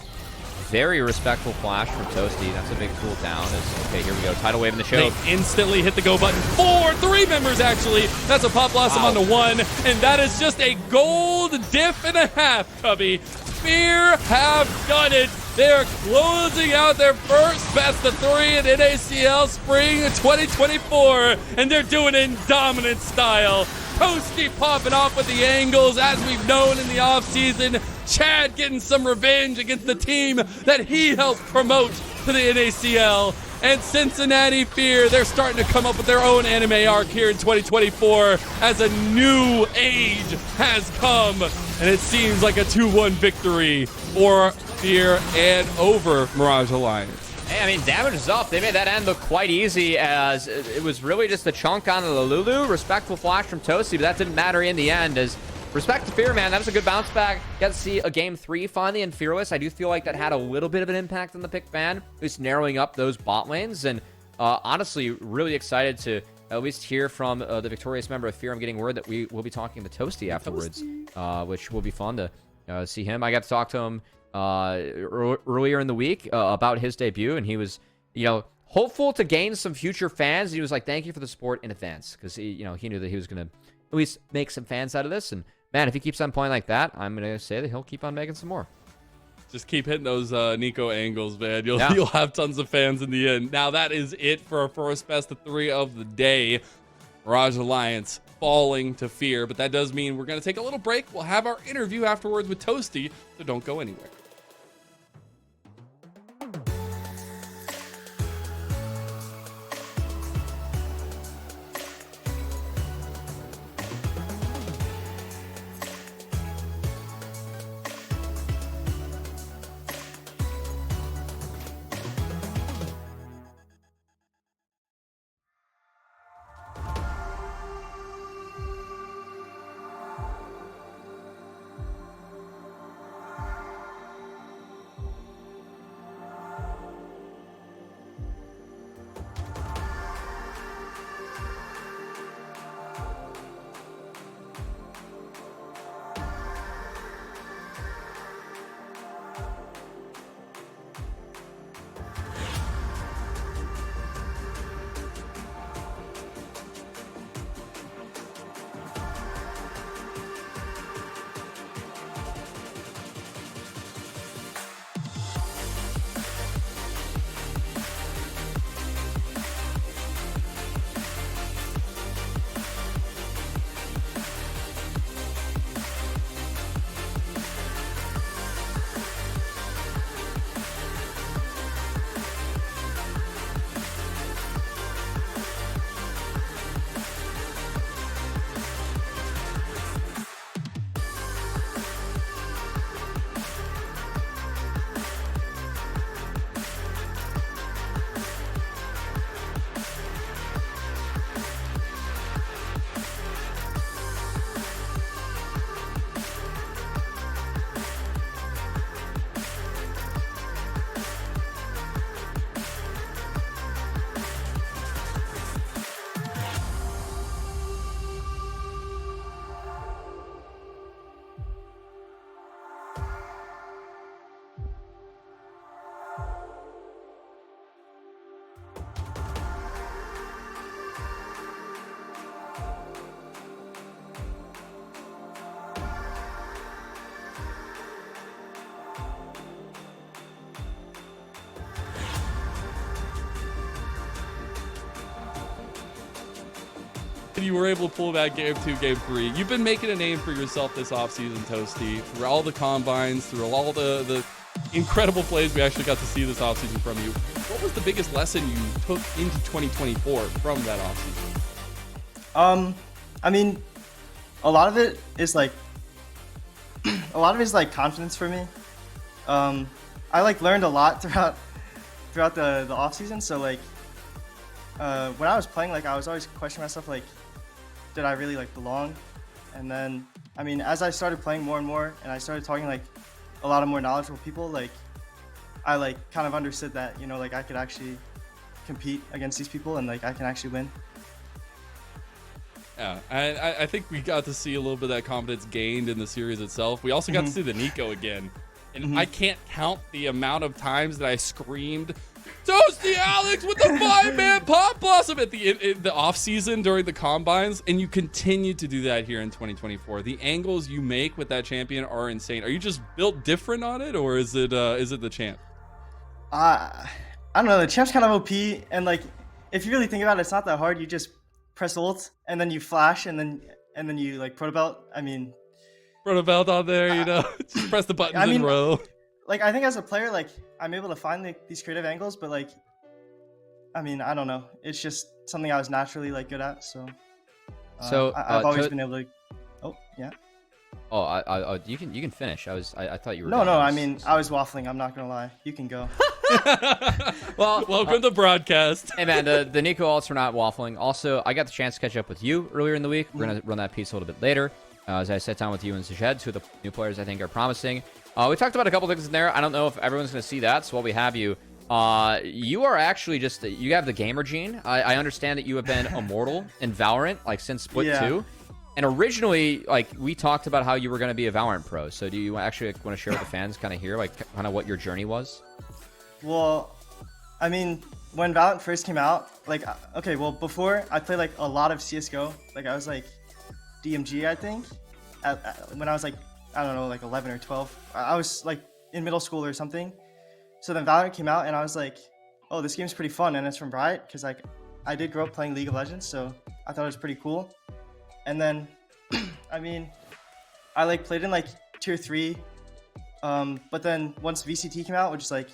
[SPEAKER 2] Very respectful flash from Toasty. That's a big tool down. Okay, here we go. Tidal wave in the show.
[SPEAKER 1] They instantly hit the go button. 3 members, actually. That's a Pop Blossom on the 1, and that is just a gold diff and a half, Cubby. Fear have done it. They are closing out their first best of 3 in NACL Spring 2024, and they're doing it in dominant style. Toasty popping off with the angles, as we've known in the offseason. Chad getting some revenge against the team that he helped promote to the NACL. And Cincinnati Fear, they're starting to come up with their own anime arc here in 2024 as a new age has come. And it seems like a 2-1 victory for Fear and over Mirage Alliance.
[SPEAKER 2] Hey, I mean, damage is up. They made that end look quite easy, as it was really just a chunk onto the Lulu. Respectful flash from Toasty, but that didn't matter in the end, as respect to Fear, man. That was a good bounce back. Got to see a game 3 finally in Fearless. I do feel like that had a little bit of an impact on the pick ban, at least narrowing up those bot lanes. And honestly, really excited to at least hear from the victorious member of Fear. I'm getting word that we will be talking to Toasty afterwards, which will be fun to see him. I got to talk to him earlier in the week about his debut, and he was, hopeful to gain some future fans. He was like, thank you for the support in advance, because he knew that he was going to at least make some fans out of this. And man, if he keeps on playing like that, I'm going to say that he'll keep on making some more.
[SPEAKER 1] Just keep hitting those Nico angles, man. You'll have tons of fans in the end. Now, that is it for our first best of 3 of the day. Mirage Alliance falling to Fear, but that does mean we're going to take a little break. We'll have our interview afterwards with Toasty, so don't go anywhere. You were able to pull back game 2, game 3. You've been making a name for yourself this offseason, Toasty, through all the combines, through all the incredible plays we actually got to see this offseason from you. What was the biggest lesson you took into 2024 from that offseason?
[SPEAKER 3] I mean, a lot of it is like confidence for me. I like learned a lot throughout the off season. So like when I was playing, like I was always questioning myself, like, did I really like belong? And then I mean, as I started playing more and more, and I started talking like a lot of more knowledgeable people, like I like kind of understood that, you know, like I could actually compete against these people and like I can actually win.
[SPEAKER 1] Yeah, I think we got to see a little bit of that confidence gained in the series itself. We also got to see the Nico again. And I can't count the amount of times that I screamed, Toasty Alex with the 5-man pop blossom at the off season during the combines, and you continue to do that here in 2024. The angles you make with that champion are insane. Are you just built different on it, or is it the champ?
[SPEAKER 3] I don't know. The champ's kind of OP, and like if you really think about it, it's not that hard. You just press ult, and then you flash, and then you like proto belt. I mean,
[SPEAKER 1] proto belt on there, you know, just press the buttons in row.
[SPEAKER 3] Like I think as a player, like I'm able to find like these creative angles, but like, I mean, I don't know. It's just something I was naturally like good at. So I've always been able to. Oh yeah.
[SPEAKER 2] Oh, you can finish. I thought you were.
[SPEAKER 3] No. I mean, I was waffling. I'm not gonna lie. You can go.
[SPEAKER 1] Well, welcome to broadcast.
[SPEAKER 2] Hey man, the Nico alts are not waffling. Also, I got the chance to catch up with you earlier in the week. We're gonna run that piece a little bit later. As I sat down with you and Sajed, two of the new players I think are promising. We talked about a couple things in there. I don't know if everyone's going to see that, so while we have you, you are actually just, you have the gamer gene. I understand that you have been immortal in Valorant, like since Split 2. And originally, like, we talked about how you were going to be a Valorant pro. So do you actually want to share with the fans kind of here, like, kind of what your journey was?
[SPEAKER 3] Well, I mean, when Valorant first came out, like, okay, well, before, I played, like, a lot of CSGO. Like, I was, like, DMG, I think, when I was, like, I don't know, like 11 or 12. I was like in middle school or something. So then Valorant came out and I was like, oh, this game's pretty fun. And it's from Riot because like I did grow up playing League of Legends. So I thought it was pretty cool. And then, I mean, I like played in like tier 3. But then once VCT came out, which is like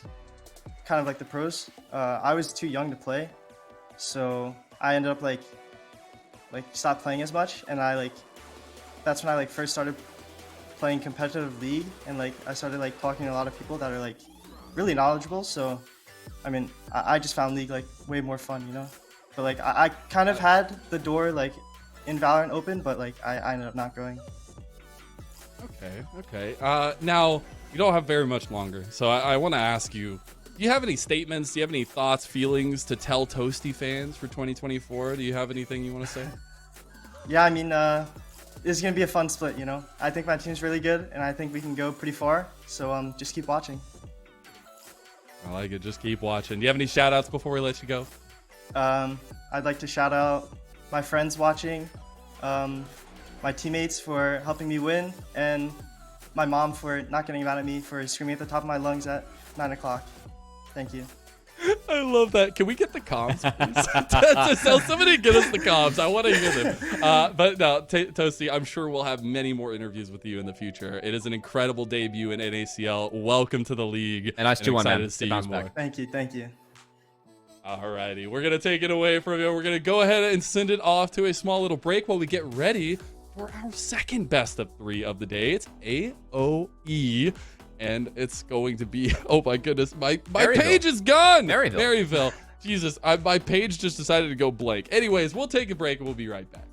[SPEAKER 3] kind of like the pros, I was too young to play. So I ended up like stopped playing as much. And that's when I like first started playing competitive League, and like I started like talking to a lot of people that are like really knowledgeable. So I mean, I just found League like way more fun, you know. But like I kind of had the door like in Valorant open, but like I ended up not going.
[SPEAKER 1] Okay. Now you don't have very much longer, so I want to ask you: do you have any statements? Do you have any thoughts, feelings to tell Toasty fans for 2024? Do you have anything you want to say?
[SPEAKER 3] Yeah, I mean, this is going to be a fun split, you know? I think my team's really good, and I think we can go pretty far. So just keep watching.
[SPEAKER 1] I like it. Just keep watching. Do you have any shout-outs before we let you go?
[SPEAKER 3] I'd like to shout out my friends watching, my teammates for helping me win, and my mom for not getting mad at me for screaming at the top of my lungs at 9 o'clock. Thank you.
[SPEAKER 1] I love that. Can we get the comms, please? So somebody get us the comms. I want to hear them. But no, Toasty, I'm sure we'll have many more interviews with you in the future. It is an incredible debut in NACL. Welcome to the league.
[SPEAKER 2] And nice 2-1, man.
[SPEAKER 1] To see you more.
[SPEAKER 3] Thank you.
[SPEAKER 1] Alrighty, we're gonna take it away from you. We're gonna go ahead and send it off to a small little break while we get ready for our second best of 3 of the day. It's AOE. And it's going to be, oh my goodness, my page is gone. Maryville. Jesus, my page just decided to go blank. Anyways, we'll take a break and we'll be right back.